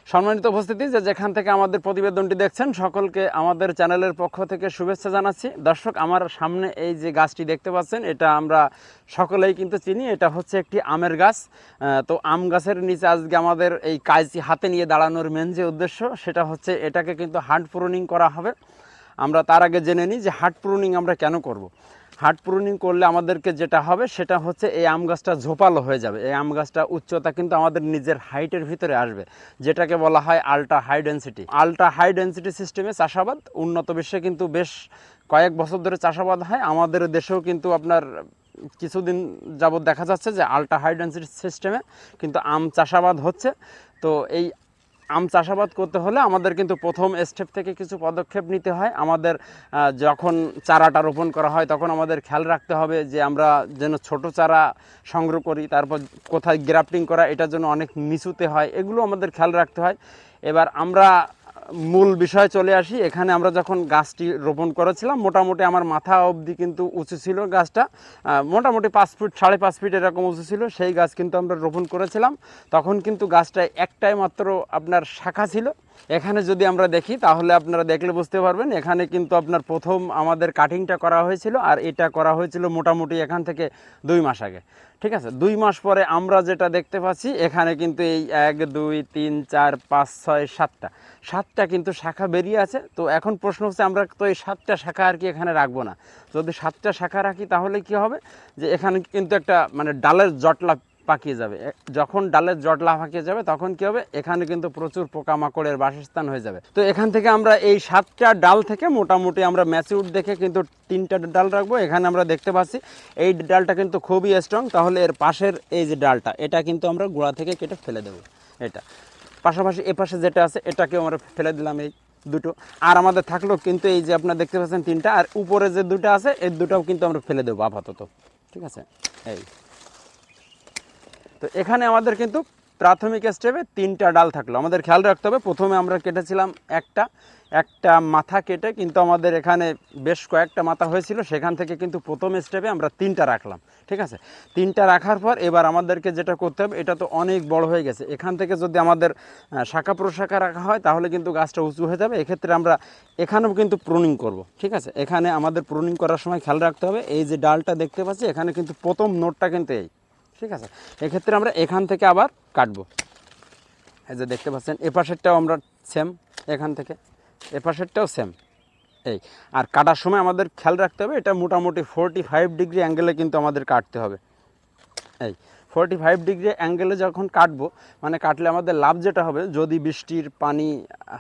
সম্মানিত উপস্থিতি, যেখান থেকে আমাদের প্রতিবেদনটি দেখছেন সকলকে আমাদের চ্যানেলের পক্ষ থেকে শুভেচ্ছা জানাচ্ছি। দর্শক, আমার সামনে এই যে গাছটি দেখতে পাচ্ছেন, এটা আমরা সকলেই কিন্তু চিনি। এটা হচ্ছে একটি আমের গাছ। তো আম গাছের নিচে আজকে আমাদের এই কাজটি হাতে নিয়ে দাঁড়ানোর মেন যে উদ্দেশ্য, সেটা হচ্ছে এটাকে কিন্তু হার্ড প্রুনিং করা হবে। আমরা তার আগে জেনে নিই যে হার্ড প্রুনিং আমরা কেন করব। হার্ড প্রুনিং করলে আমাদেরকে যেটা হবে সেটা হচ্ছে এই আম গাছটা ঝোপালো হয়ে যাবে। এই আম গাছটা উচ্চতা কিন্তু আমাদের নিজের হাইটের ভিতরে আসবে, যেটাকে বলা হয় ultra high density. Ultra high density সিস্টেমে চাষাবাদ উন্নত বিশ্বে কিন্তু বেশ কয়েক বছর ধরে চাষাবাদ হয়। আমাদের দেশেও কিন্তু আপনার কিছুদিন যাবৎ দেখা যাচ্ছে যে আল্ট্রা হাই ডেন্সিটি সিস্টেমে কিন্তু আম চাষাবাদ হচ্ছে। তো এই আম চাষাবাদ করতে হলে আমাদের কিন্তু প্রথম স্টেপ থেকে কিছু পদক্ষেপ নিতে হয়। আমাদের যখন চারাটা রোপণ করা হয় তখন আমাদের খেয়াল রাখতে হবে যে আমরা যেন ছোট চারা সংগ্রহ করি, তারপর কোথায় গ্রাফটিং করা এটার জন্য অনেক নিচুতে হয়, এগুলো আমাদের খেয়াল রাখতে হয়। এবার আমরা মূল বিষয়ে চলে আসি। এখানে আমরা যখন গাছটি রোপণ করেছিলাম, মোটামুটি আমার মাথা অবধি কিন্তু উঁচু ছিল গাছটা, মোটামুটি 5 ফুট 5.5 ফিট এরকম উঁচু ছিল। সেই গাছ কিন্তু আমরা রোপণ করেছিলাম। তখন কিন্তু গাছটায় একটাই মাত্র আপনার শাখা ছিল। এখানে যদি আমরা দেখি তাহলে আপনারা দেখলে বুঝতে পারবেন, এখানে কিন্তু আপনার প্রথম আমাদের কাটিংটা করা হয়েছিল, আর এটা করা হয়েছিল মোটামুটি এখান থেকে 2 মাস আগে। ঠিক আছে, 2 মাস পরে আমরা যেটা দেখতে পাচ্ছি, এখানে কিন্তু এই 1 2 3 4 5 6 7টা কিন্তু শাখা বেরিয়ে আছে। তো এখন প্রশ্ন হচ্ছে, আমরা তো এই 7টা শাখা আর কি এখানে রাখবো না। যদি 7টা শাখা রাখি তাহলে কি হবে, যে এখানে কিন্তু একটা মানে ডালের জটলা পাকিয়ে যাবে। যখন ডালের জটলা পাকিয়ে যাবে তখন কি হবে, এখানে কিন্তু প্রচুর পোকামাকড়ের বাসস্থান হয়ে যাবে। তো এখান থেকে আমরা এই 7টা ডাল থেকে মোটামুটি আমরা ম্যাচিউর দেখে কিন্তু 3টা ডাল রাখবো। এখানে আমরা দেখতে পাচ্ছি এই ডালটা কিন্তু খুবই স্ট্রং। তাহলে এর পাশের এই যে ডালটা, এটা কিন্তু আমরা গোড়া থেকে কেটে ফেলে দেবো। এটা পাশাপাশি এ পাশে যেটা আছে এটাকেও আমরা ফেলে দিলাম, এই দুটো। আর আমাদের থাকলো কিন্তু এই যে আপনারা দেখতে পাচ্ছেন 3টা, আর উপরে যে 2টা আছে এই 2টাও কিন্তু আমরা ফেলে দেবো আপাতত। ঠিক আছে, এই তো এখানে আমাদের কিন্তু প্রাথমিক স্টেপে 3টা ডাল থাকলো। আমাদের খেয়াল রাখতে হবে, প্রথমে আমরা কেটেছিলাম একটা মাথা কেটে কিন্তু আমাদের এখানে বেশ কয়েকটা মাথা হয়েছিল, সেখান থেকে কিন্তু প্রথম স্টেপে আমরা 3টা রাখলাম। ঠিক আছে, 3টা রাখার পর এবার আমাদেরকে যেটা করতে হবে, এটা তো অনেক বড় হয়ে গেছে, এখান থেকে যদি আমাদের শাখা প্রশাখা রাখা হয় তাহলে কিন্তু গাছটা উঁচু হয়ে যাবে। এক্ষেত্রে আমরা এখানেও কিন্তু প্রুনিং করব। ঠিক আছে, এখানে আমাদের প্রুনিং করার সময় খেয়াল রাখতে হবে, এই যে ডালটা দেখতে পাচ্ছি এখানে কিন্তু প্রথম নোটটা কিন্তু এই। ঠিক আছে, এক্ষেত্রে আমরা এখান থেকে আবার কাটবো। এই যে দেখতে পাচ্ছেন এপাশেরটাও আমরা সেম, এখান থেকে এপাশেরটাও সেম এই। আর কাটার সময় আমাদের খেয়াল রাখতে হবে, এটা মোটামুটি 45 ডিগ্রি অ্যাঙ্গেলে কিন্তু আমাদের কাটতে হবে। এই 45 ডিগ্রি অ্যাঙ্গেলে যখন কাটবো, মানে কাটলে আমাদের লাভ যেটা হবে, যদি বৃষ্টির পানি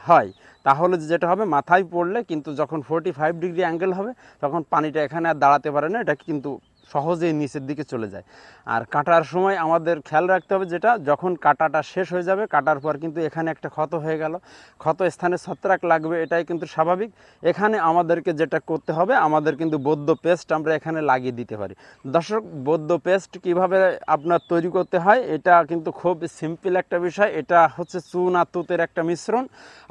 হয় তাহলে যেটা হবে, মাথায় পড়লে কিন্তু যখন 45 ডিগ্রি অ্যাঙ্গেল হবে তখন পানিটা এখানে আর দাঁড়াতে পারে না, এটা কিন্তু সহজেই নিচের দিকে চলে যায়। আর কাটার সময় আমাদের খেয়াল রাখতে হবে, যেটা যখন কাটাটা শেষ হয়ে যাবে, কাটার পর কিন্তু এখানে একটা ক্ষত হয়ে গেল, ক্ষত স্থানে ছত্রাক লাগবে, এটাই কিন্তু স্বাভাবিক। এখানে আমাদেরকে যেটা করতে হবে, আমাদের কিন্তু বৈদ্য পেস্ট আমরা এখানে লাগিয়ে দিতে পারি। দর্শক, বৈদ্য পেস্ট কীভাবে আপনার তৈরি করতে হয়, এটা কিন্তু খুব সিম্পল একটা বিষয়। এটা হচ্ছে চুন আর তুতের একটা মিশ্রণ।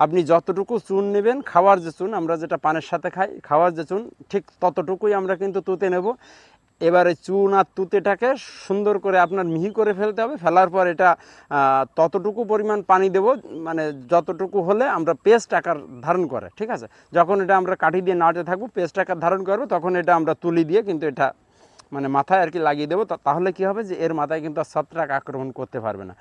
আপনি যতটুকু চুন নেবেন, খাওয়ার যে চুন আমরা যেটা পানের সাথে খাই, খাওয়ার যে চুন, ঠিক ততটুকুই আমরা কিন্তু তুতে নেব। এবারে চুন আর তুতেটাকে সুন্দর করে আপনার মিহি করে ফেলতে হবে। ফেলার পর এটা ততটুকু পরিমাণ পানি দেব, মানে যতটুকু হলে আমরা পেস্ট আকার ধারণ করে। ঠিক আছে, যখন এটা আমরা কাঠি দিয়ে নাড়তে থাকবো, পেস্ট আকার ধারণ করবো, তখন এটা আমরা তুলি দিয়ে কিন্তু এটা মানে মাথায় আর কি লাগিয়ে দেবো। তাহলে কি হবে, যে এর মাথায় কিন্তু ছত্রাক আক্রমণ করতে পারবে না।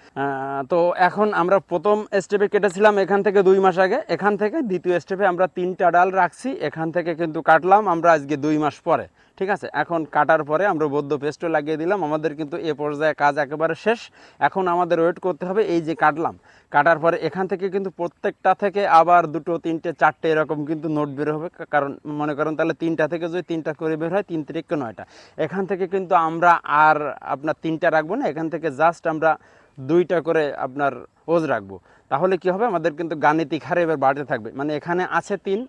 তো এখন আমরা প্রথম স্টেপে কেটেছিলাম এখান থেকে 2 মাস আগে, এখান থেকে দ্বিতীয় স্টেপে আমরা 3টা ডাল রাখছি, এখান থেকে কিন্তু কাটলাম আমরা আজকে 2 মাস পরে। ঠিক আছে, এখন কাটার পরে আমরা বৈদ্য পেস্টও লাগিয়ে দিলাম। আমাদের কিন্তু এ পর্যায়ে কাজ একেবারে শেষ। এখন আমাদের ওয়েট করতে হবে, এই যে কাটলাম, কাটার পরে এখান থেকে কিন্তু প্রত্যেকটা থেকে আবার 2 3 4 এরকম কিন্তু নোট বের হবে। কারণ মনে করেন তাহলে 3টা থেকে যদি 3টা করে বের হয়, 3 3 9টা। এখান থেকে কিন্তু আমরা আর আপনার 3টা রাখবো না, এখান থেকে জাস্ট আমরা 2টা করে আপনার ওজ রাখবো। তাহলে কি হবে, আমাদের কিন্তু গাণিতিক হারে এবার বাড়তে থাকবে। মানে এখানে আছে 3,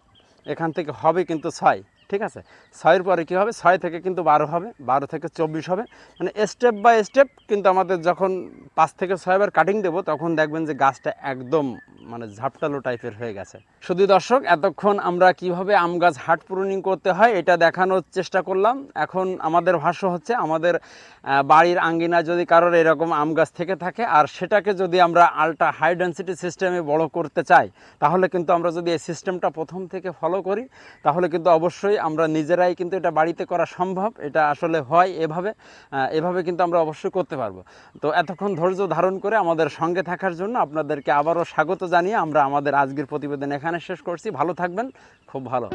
এখান থেকে হবে কিন্তু 6। ঠিক আছে, 6-এর পরে কী হবে, 6 থেকে কিন্তু 12 হবে, 12 থেকে 24 হবে। মানে স্টেপ বাই স্টেপ কিন্তু আমাদের যখন 5 থেকে 6 বার কাটিং দেবো, তখন দেখবেন যে গাছটা একদম মানে ঝাপটালো টাইপের হয়ে গেছে। শুধু দর্শক, এতক্ষণ আমরা কিভাবে আম গাছ হার্ড প্রুনিং করতে হয় এটা দেখানোর চেষ্টা করলাম। এখন আমাদের ভাষ্য হচ্ছে, আমাদের বাড়ির আঙ্গিনায় যদি কারোর এরকম আম গাছ থেকে থাকে আর সেটাকে যদি আমরা আল্ট্রা হাই ডেন্সিটি সিস্টেমে বড় করতে চাই, তাহলে কিন্তু আমরা যদি এই সিস্টেমটা প্রথম থেকে ফলো করি তাহলে কিন্তু অবশ্যই আমরা নিজেরাই কিন্তু এটা বাড়িতে করা সম্ভব। এটা আসলে হয় এভাবে কিন্তু আমরা অবশ্যই করতে পারবো। তো এতক্ষণ ধৈর্য ধারণ করে আমাদের সঙ্গে থাকার জন্য আপনাদেরকে আবারও স্বাগত জানিয়ে আমরা আমাদের আজকের প্রতিবেদন এখানে শেষ করছি। ভালো থাকবেন, খুব ভালো।